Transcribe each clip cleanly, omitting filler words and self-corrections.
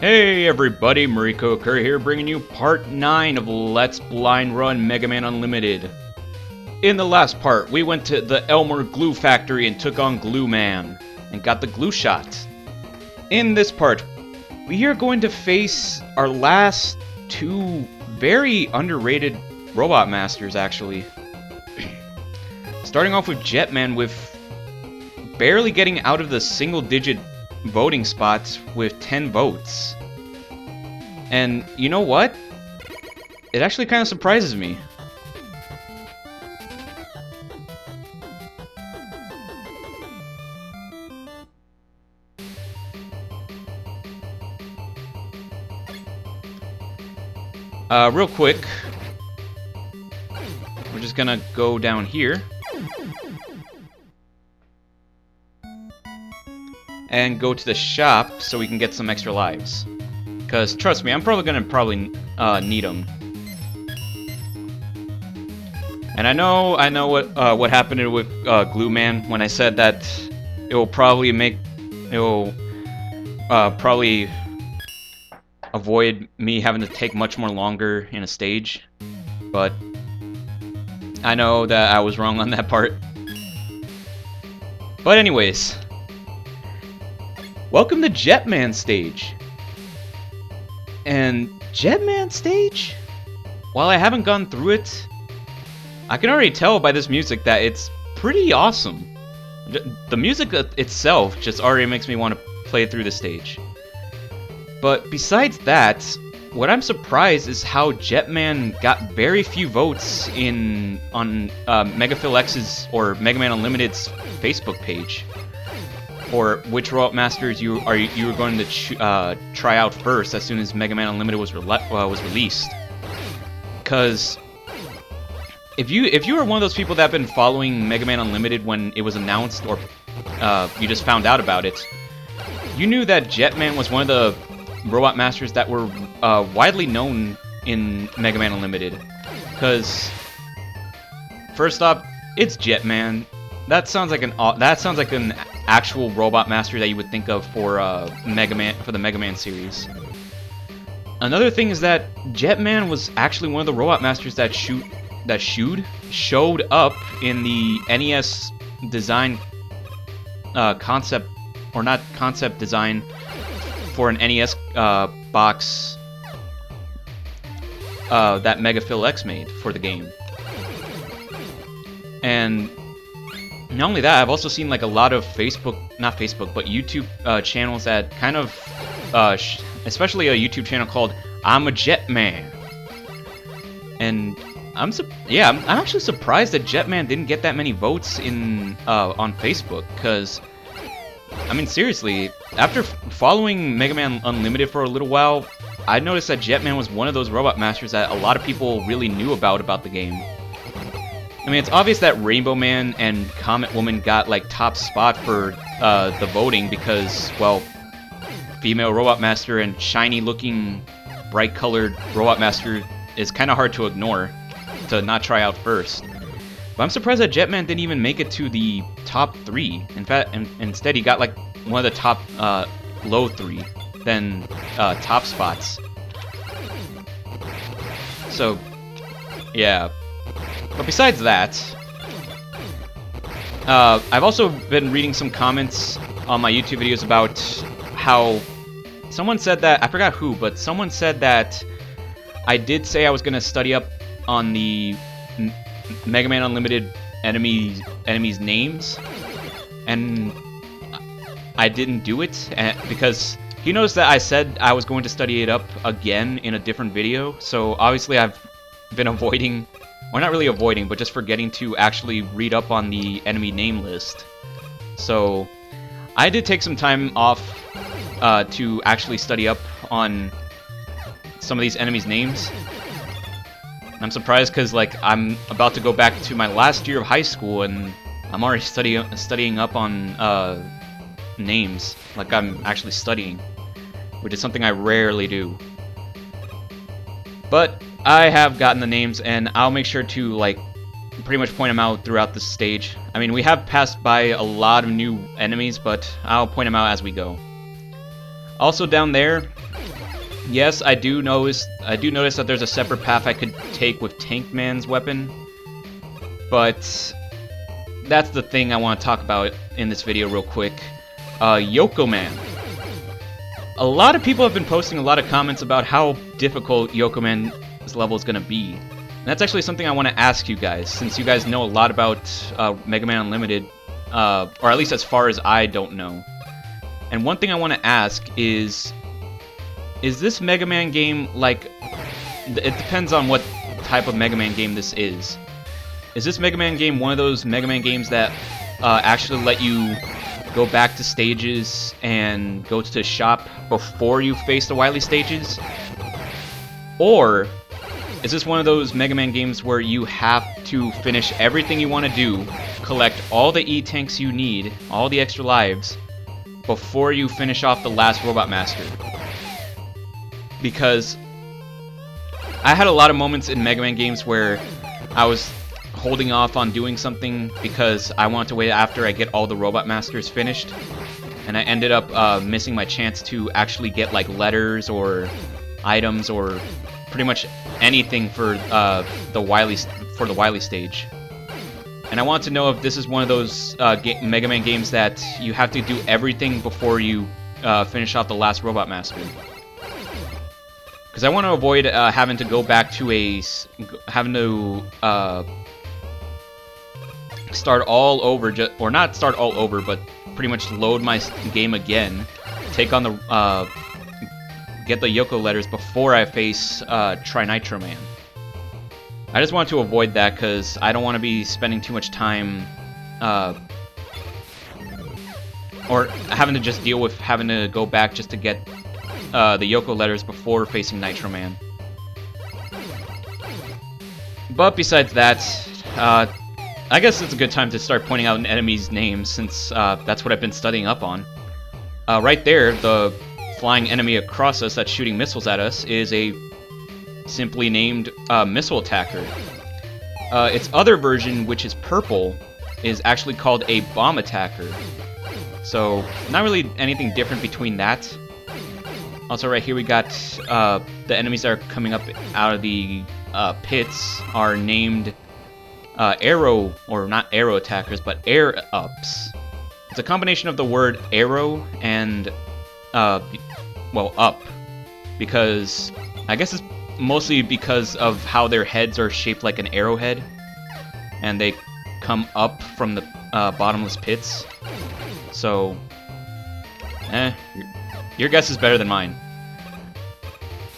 Hey everybody, MarikoOkuri here, bringing you part 9 of Let's Blind Run Mega Man Unlimited. In the last part, we went to the Elmer Glue Factory and took on Glue Man, and got the glue shot. In this part, we are going to face our last two very underrated Robot Masters, actually. Starting off with JetMan with barely getting out of the single-digit voting spots with 10 votes. And you know what? It actually kind of surprises me. Real quick, we're just gonna go down here and go to the shop so we can get some extra lives. Because trust me, I'm probably gonna need them. And I know what happened with Glue Man when I said that it will probably probably avoid me having to take much more longer in a stage. But I know that I was wrong on that part. But anyways, welcome to JetMan stage. And JetMan stage? While I haven't gone through it, I can already tell by this music that it's pretty awesome. The music itself just already makes me want to play through the stage. But besides that, what I'm surprised is how JetMan got very few votes on MegaPhilX's or Mega Man Unlimited's Facebook page. Or which Robot Masters you were going to try out first as soon as Mega Man Unlimited was released. Because if you were one of those people that have been following Mega Man Unlimited when it was announced, or you just found out about it, you knew that JetMan was one of the Robot Masters that were widely known in Mega Man Unlimited. Because first off, it's JetMan. That sounds like an actual Robot Master that you would think of for the Mega Man series. Another thing is that JetMan was actually one of the Robot Masters that showed up in the NES design concept, or not concept design, for an NES box that MegaPhilX made for the game. And not only that, I've also seen like a lot of but YouTube channels that kind of, especially a YouTube channel called I'm a JetMan. And I'm actually surprised that JetMan didn't get that many votes on Facebook, because I mean, seriously, after following Mega Man Unlimited for a little while, I noticed that JetMan was one of those Robot Masters that a lot of people really knew about the game. I mean, it's obvious that Rainbow Man and Comet Woman got, like, top spot for the voting because, well, female Robot Master and shiny-looking, bright-colored Robot Master is kind of hard to ignore, to not try out first. But I'm surprised that JetMan didn't even make it to the top 3. In fact, instead he got like one of the top low 3, then top spots. So, yeah. But besides that, I've also been reading some comments on my YouTube videos about how someone said that, I forgot who, but someone said that I did say I was going to study up on the Mega Man Unlimited enemies' names, and I didn't do it because he knows that I said I was going to study it up again in a different video. So obviously I've been avoiding, or not really avoiding, but just forgetting to actually read up on the enemy name list. So I did take some time off to actually study up on some of these enemies' names. I'm surprised because, like, I'm about to go back to my last year of high school and I'm already studying up on names. Like, I'm actually studying, which is something I rarely do. But I have gotten the names, and I'll make sure to, like, pretty much point them out throughout this stage. I mean, we have passed by a lot of new enemies, but I'll point them out as we go. Also down there, Yes, I do notice that there's a separate path I could take with Tankman's weapon, but that's the thing I want to talk about in this video real quick. Yokoman. A lot of people have been posting a lot of comments about how difficult Yokoman's level is going to be. And that's actually something I want to ask you guys, since you guys know a lot about Mega Man Unlimited, or at least as far as I don't know. And one thing I want to ask is this Mega Man game, like, it depends on what type of Mega Man game this is. Is this Mega Man game one of those Mega Man games that actually let you go back to stages and go to the shop before you face the Wily stages? Or is this one of those Mega Man games where you have to finish everything you want to do, collect all the E-Tanks you need, all the extra lives, before you finish off the last Robot Master? Because I had a lot of moments in Mega Man games where I was holding off on doing something because I wanted to wait after I get all the Robot Masters finished, and I ended up missing my chance to actually get like letters or items or pretty much anything for the Wily stage. And I want to know if this is one of those Mega Man games that you have to do everything before you finish off the last Robot Master. Because I want to avoid having to go back to start all over, or not start all over, but pretty much load my game again, take on the get the Yoko letters before I face Trinitro Man. I just want to avoid that because I don't want to be spending too much time or having to just deal with having to go back just to get the Yoko letters before facing Nitro Man. But besides that, I guess it's a good time to start pointing out an enemy's names, since that's what I've been studying up on. Right there, the flying enemy across us that's shooting missiles at us is a simply named missile attacker. Its other version, which is purple, is actually called a bomb attacker. So, not really anything different between that. Also, right here we got the enemies that are coming up out of the pits are named arrow, or not arrow attackers, but air ups. It's a combination of the word arrow and, well, up. Because, I guess it's mostly because of how their heads are shaped like an arrowhead. And they come up from the bottomless pits. So, your guess is better than mine.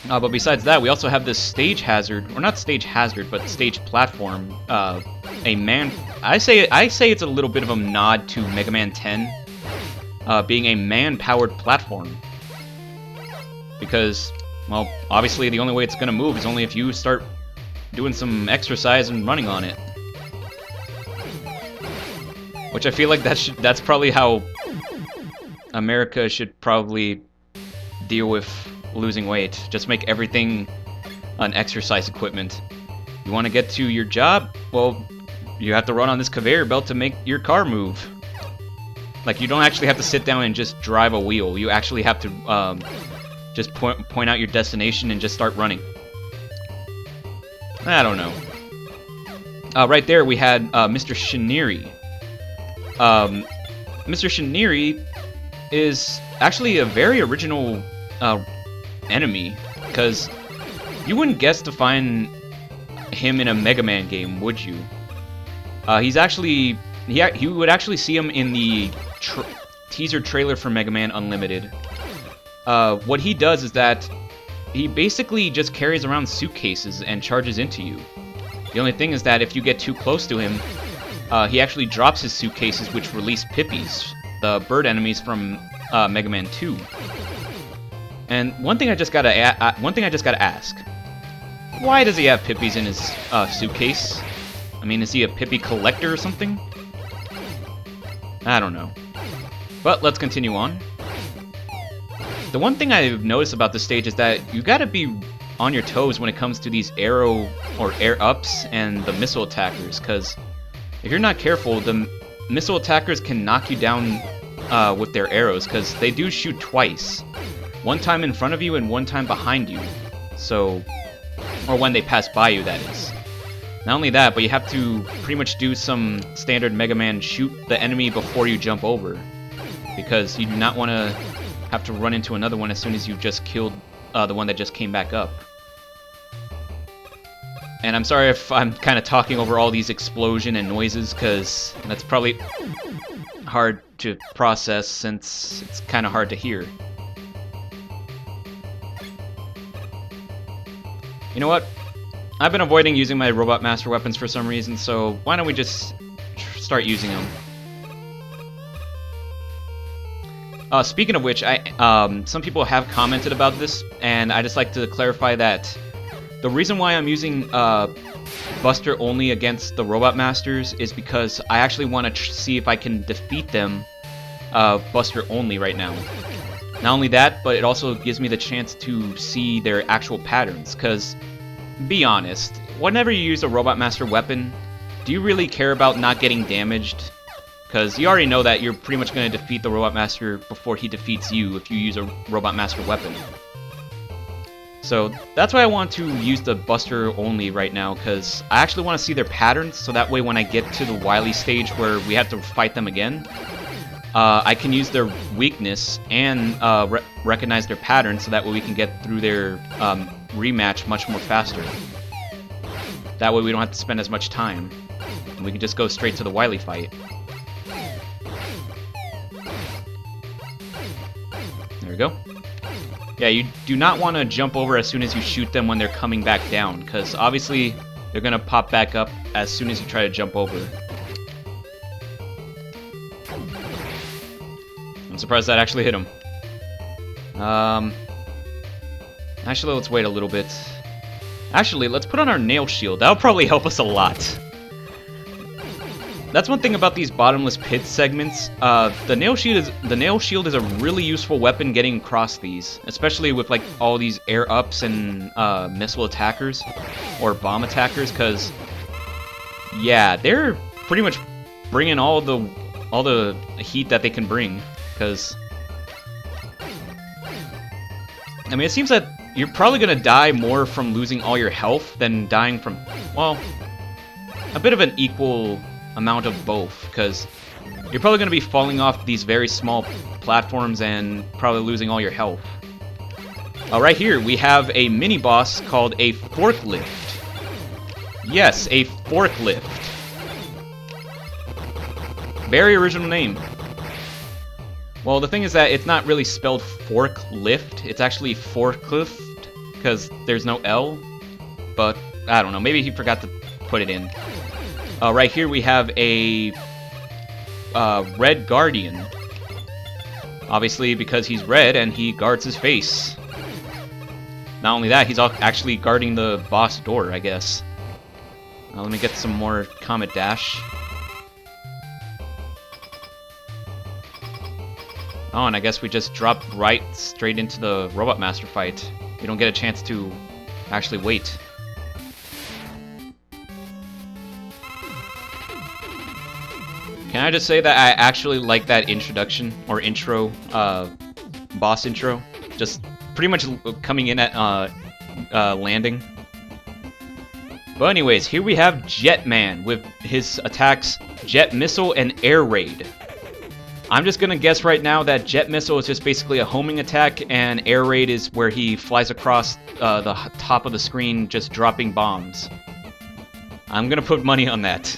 But besides that, we also have this stage hazard, or not stage hazard, but stage platform. I say it's a little bit of a nod to Mega Man 10, being a man-powered platform. Because, well, obviously the only way it's gonna move is only if you start doing some exercise and running on it. Which I feel like that's probably how America should probably deal with losing weight. Just make everything an exercise equipment. You want to get to your job? Well, you have to run on this conveyor belt to make your car move. Like, you don't actually have to sit down and just drive a wheel. You actually have to just point out your destination and just start running. I don't know. Right there we had Mr. Shiniri. Mr. Shiniri is actually a very original enemy, because you wouldn't guess to find him in a Mega Man game, would you? He's actually you would actually see him in the teaser trailer for Mega Man Unlimited. What he does is that he basically just carries around suitcases and charges into you. The only thing is that if you get too close to him, he actually drops his suitcases, which release Pipis, the bird enemies from Mega Man 2. And one thing I just gotta ask: why does he have Pipis in his suitcase? I mean, is he a Pippy collector or something? I don't know. But let's continue on. The one thing I've noticed about this stage is that you gotta be on your toes when it comes to these arrow or air ups and the missile attackers, because if you're not careful, the missile attackers can knock you down with their arrows, because they do shoot twice. one time in front of you and one time behind you. So, or when they pass by you, that is. Not only that, but you have to pretty much do some standard Mega Man shoot the enemy before you jump over. Because you do not want to have to run into another one as soon as you just killed the one that just came back up. And I'm sorry if I'm kind of talking over all these explosion and noises, because that's probably hard to process since it's kind of hard to hear. You know what? I've been avoiding using my Robot Master weapons for some reason, so why don't we just start using them? Speaking of which, some people have commented about this, and I just like to clarify that the reason why I'm using Buster only against the Robot Masters is because I actually want to see if I can defeat them Buster only right now. Not only that, but it also gives me the chance to see their actual patterns, because be honest, whenever you use a Robot Master weapon, do you really care about not getting damaged? Because you already know that you're pretty much going to defeat the Robot Master before he defeats you if you use a Robot Master weapon. So that's why I want to use the Buster only right now, because I actually want to see their patterns, so that way when I get to the Wily stage where we have to fight them again, I can use their weakness and recognize their patterns, so that way we can get through their rematch much more faster. That way we don't have to spend as much time, and we can just go straight to the Wily fight. There we go. Yeah, you do not want to jump over as soon as you shoot them when they're coming back down, because obviously they're going to pop back up as soon as you try to jump over. I'm surprised that actually hit him. Actually, let's wait a little bit. Actually, let's put on our nail shield. That'll probably help us a lot. That's one thing about these bottomless pit segments. The nail shield is a really useful weapon getting across these, especially with like all these air ups and missile attackers or bomb attackers, because yeah, they're pretty much bringing all the heat that they can bring. Because I mean, it seems that you're probably gonna die more from losing all your health than dying from, well, a bit of an equal amount of both, because you're probably going to be falling off these very small platforms and probably losing all your health. Right here we have a mini boss called a forklift. Yes, a forklift. Very original name. Well, the thing is that it's not really spelled forklift, it's actually forklift, because there's no L, but I don't know, maybe he forgot to put it in. Right here we have a red guardian. Obviously because he's red and he guards his face. Not only that, he's actually guarding the boss door, I guess. Let me get some more Comet Dash. Oh, and I guess we just drop right straight into the Robot Master fight. We don't get a chance to actually wait. Can I just say that I actually like that introduction, or intro, boss intro? Just pretty much coming in at landing. But anyways, here we have JetMan with his attacks Jet Missile and Air Raid. I'm just gonna guess right now that Jet Missile is just basically a homing attack, and Air Raid is where he flies across the top of the screen just dropping bombs. I'm gonna put money on that.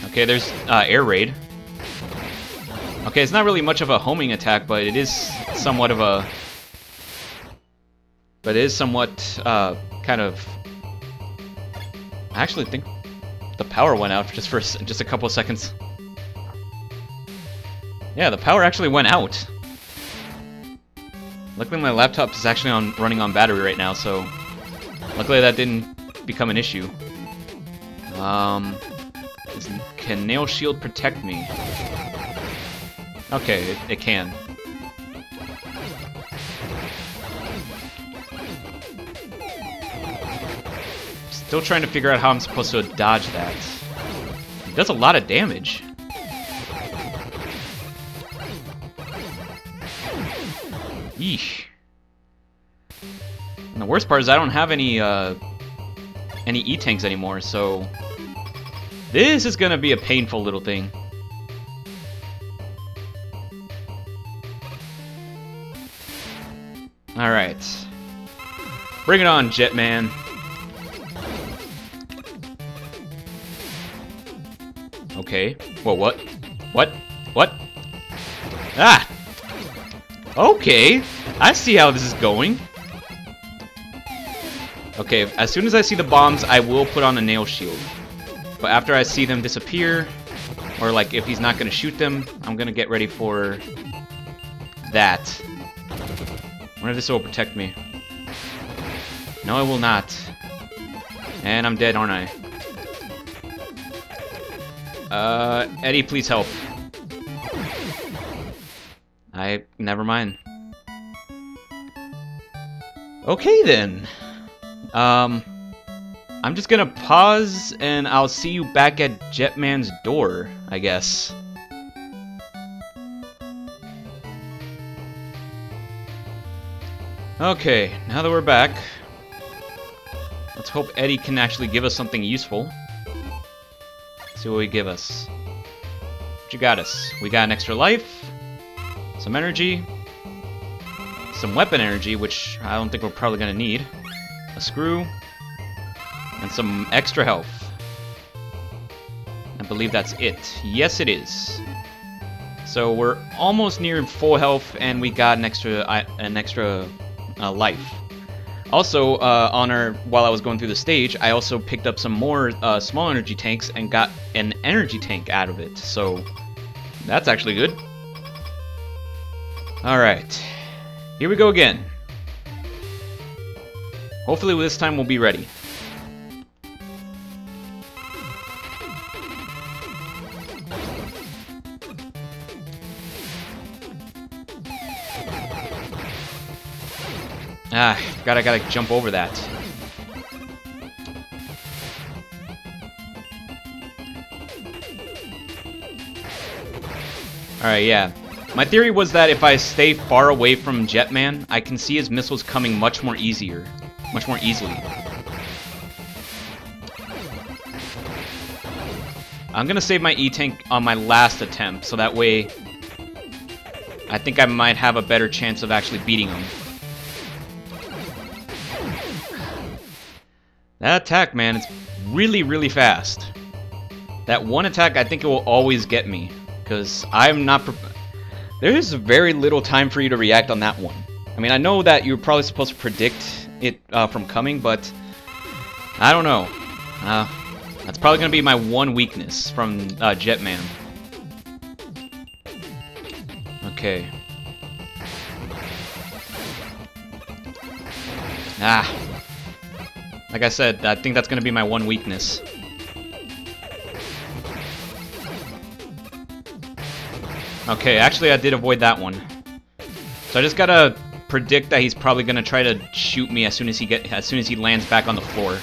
Okay, there's Air Raid. Okay, it's not really much of a homing attack, but it is somewhat of a... But it is somewhat, kind of... I actually think the power went out just for just a couple of seconds. Yeah, the power actually went out. Luckily my laptop is actually running on battery right now, so... Luckily that didn't become an issue. Can Nail Shield protect me? Okay, it can. Still trying to figure out how I'm supposed to dodge that. It does a lot of damage. Yeesh. And the worst part is I don't have any E-tanks anymore, so this is gonna be a painful little thing. Alright. Bring it on, JetMan. Okay. Whoa, what? What? What? Ah! Okay. I see how this is going. Okay, as soon as I see the bombs, I will put on a nail shield. But after I see them disappear, or like if he's not gonna shoot them, I'm gonna get ready for that. I wonder if this will protect me. No, it will not. And I'm dead, aren't I? Eddie, please help. Never mind. Okay then. I'm just gonna pause and I'll see you back at JetMan's door, I guess. Okay, now that we're back, let's hope Eddie can actually give us something useful. Let's see what he give us. What you got us? We got an extra life, some energy, some weapon energy, which I don't think we're probably gonna need, a screw, and some extra health. I believe that's it. Yes, it is. So we're almost near full health, and we got an extra life. Also, while I was going through the stage, I also picked up some more small energy tanks and got an energy tank out of it. So that's actually good. All right, here we go again. Hopefully this time we'll be ready. Ah, gotta jump over that. Alright, yeah. My theory was that if I stay far away from JetMan, I can see his missiles coming much more easily. I'm gonna save my E-tank on my last attempt, so that way I think I might have a better chance of actually beating him. That attack, man, it's really, really fast. That one attack, I think it will always get me, because I'm not There's very little time for you to react on that one. I mean, I know that you're probably supposed to predict it from coming, but I don't know. That's probably going to be my one weakness from JetMan. Okay. Ah. Like I said, I think that's going to be my one weakness. Okay, actually I did avoid that one. So I just gotta predict that he's probably gonna try to shoot me as soon as he lands back on the floor.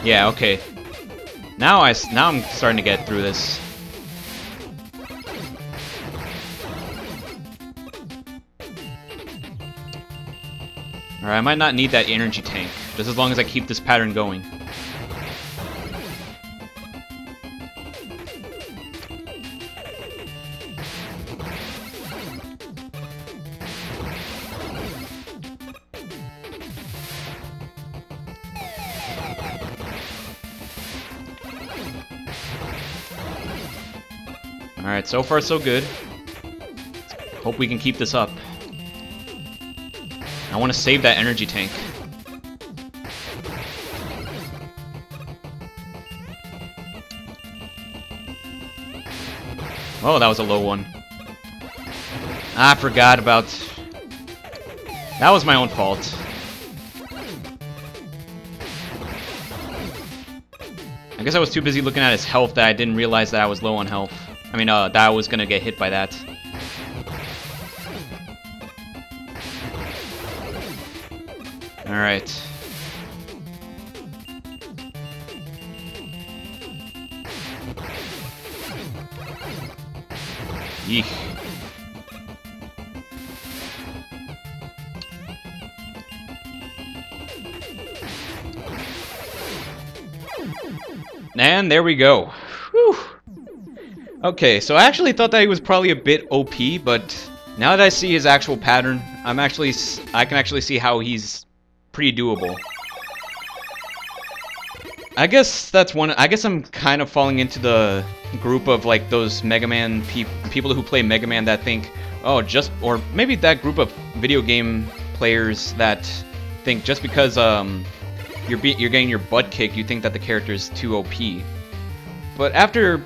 Yeah, okay. Now I'm starting to get through this. Alright, I might not need that energy tank, just as long as I keep this pattern going. Alright, so far so good. Hope we can keep this up. I want to save that energy tank. Oh, that was a low one. I forgot about... That was my own fault. I guess I was too busy looking at his health that I didn't realize that I was low on health. I mean, that I was gonna get hit by that. Alright. Yeesh. And there we go. Whew. Okay, so I actually thought that he was probably a bit OP, but now that I see his actual pattern, I can actually see how he's pretty doable. I guess I'm kind of falling into the group of like those Mega Man people who play Mega Man that think, oh, or maybe that group of video game players that think just because you're getting your butt kicked, you think that the character is too OP. But after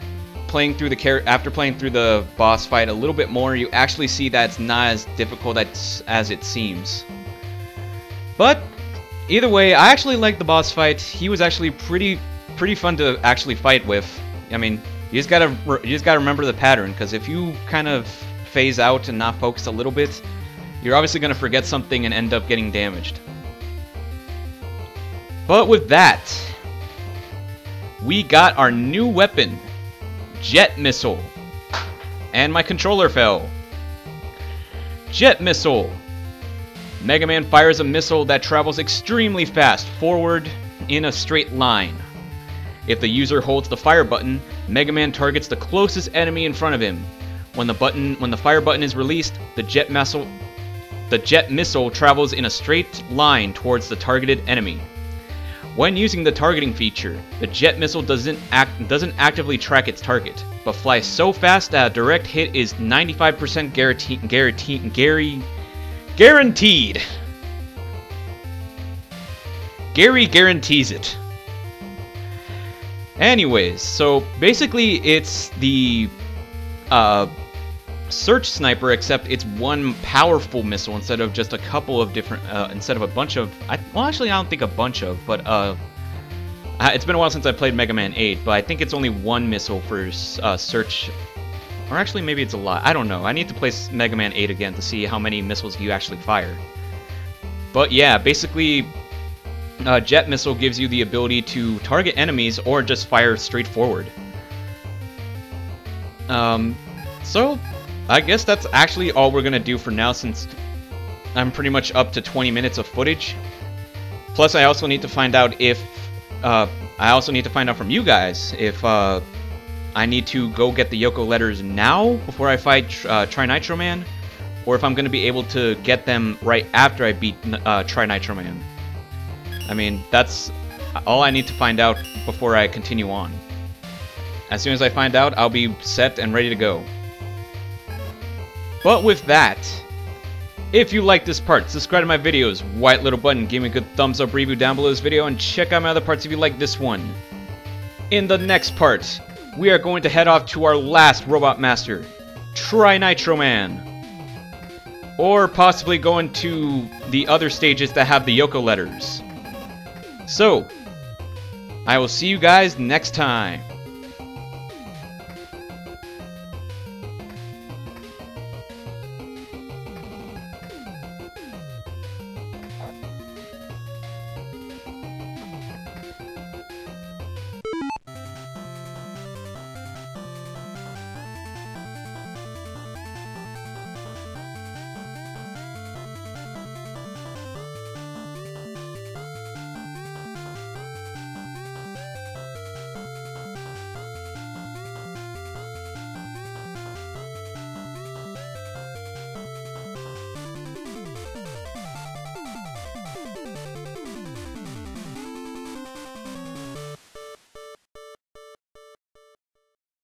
playing through the boss fight a little bit more, you actually see that it's not as difficult as it seems. But either way, I actually liked the boss fight. He was actually pretty fun to actually fight with. I mean, you just gotta remember the pattern, because if you kind of phase out and not focus a little bit, you're obviously gonna forget something and end up getting damaged. But with that, we got our new weapon, Jet Missile. And my controller fell. Jet Missile. Mega Man fires a missile that travels extremely fast forward in a straight line. If the user holds the fire button, Mega Man targets the closest enemy in front of him. When the fire button is released, the jet missile travels in a straight line towards the targeted enemy. When using the targeting feature, the jet missile doesn't actively track its target, but flies so fast that a direct hit is 95% guaranteed. Gary guarantees it. Anyways, so basically it's the search sniper, except it's one powerful missile instead of just a couple of different, instead of a bunch of, well actually I don't think a bunch of, but it's been a while since I played Mega Man 8, but I think it's only one missile for search, or actually maybe it's a lot, I don't know. I need to play Mega Man 8 again to see how many missiles you actually fire. But yeah, basically Jet Missile gives you the ability to target enemies or just fire straight forward. So I guess that's actually all we're gonna do for now, since I'm pretty much up to 20 minutes of footage. Plus, I also need to find out if from you guys if I need to go get the Yoko letters now before I fight Tri Nitro Man, or if I'm gonna be able to get them right after I beat Tri Nitro Man. I mean, that's all I need to find out before I continue on. As soon as I find out, I'll be set and ready to go. But with that, if you like this part, subscribe to my videos, white little button, give me a good thumbs up review down below this video, and check out my other parts if you like this one. In the next part, we are going to head off to our last Robot Master, Tri Nitro Man. Or possibly going to the other stages that have the Yoko letters. So, I will see you guys next time.